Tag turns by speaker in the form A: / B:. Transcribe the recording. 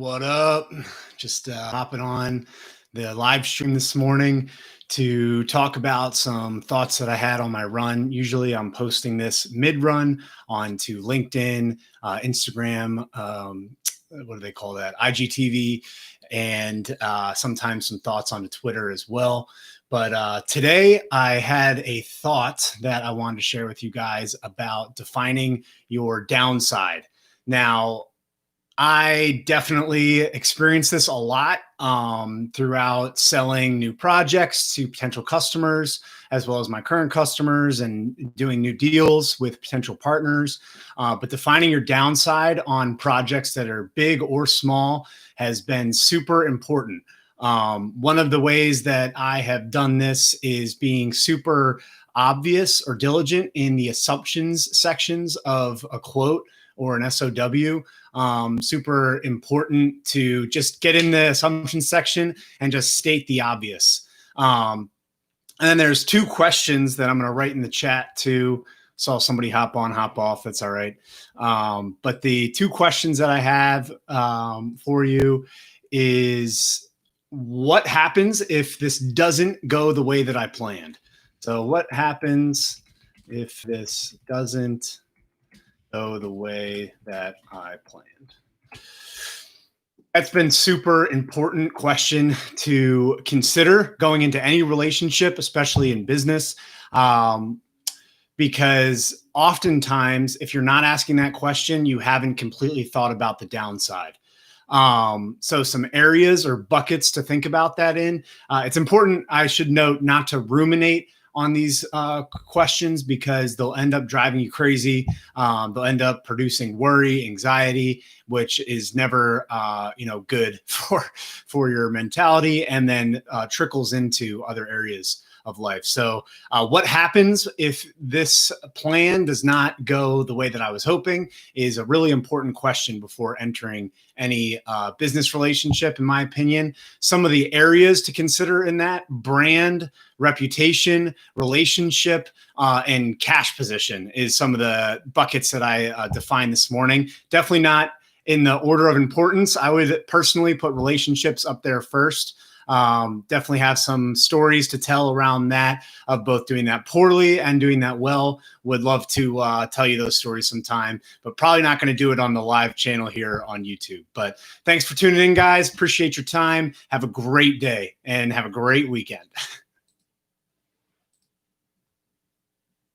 A: What up? Just hopping on the live stream this morning to talk about some thoughts that I had on my run. Usually I'm posting this mid-run onto LinkedIn, Instagram, what do they call that? IGTV, and sometimes some thoughts onto Twitter as well. But today I had a thought that I wanted to share with you guys about defining your downside. Now, I definitely experienced this a lot throughout selling new projects to potential customers, as well as my current customers, and doing new deals with potential partners. But defining your downside on projects that are big or small has been super important. One of the ways that I have done this is being super obvious or diligent in the assumptions sections of a quote or an SOW. Super important to just get in the assumption section and just state the obvious. And then there's two questions that I'm going to write in the chat too. Saw somebody hop on, hop off. That's all right. But the two questions that I have for you is, what happens if this doesn't go the way that I planned? So what happens if this doesn't go the way that I planned? That's been super important question to consider going into any relationship, especially in business. Because oftentimes, if you're not asking that question, you haven't completely thought about the downside. So some areas or buckets to think about that in. It's important, I should note, not to ruminate on these questions, because they'll end up driving you crazy. They'll end up producing worry, anxiety, which is never good for your mentality, and then trickles into other areas of life. So what happens if this plan does not go the way that I was hoping is a really important question before entering any business relationship, in my opinion. Some of the areas to consider in that: brand, reputation, relationship, and cash position is some of the buckets that I defined this morning. Definitely not in the order of importance. I would personally put relationships up there first. Definitely have some stories to tell around that, of both doing that poorly and doing that well. Would love to tell you those stories sometime, but probably not going to do it on the live channel here on YouTube. But thanks for tuning in, guys. Appreciate your time. Have a great day and have a great weekend.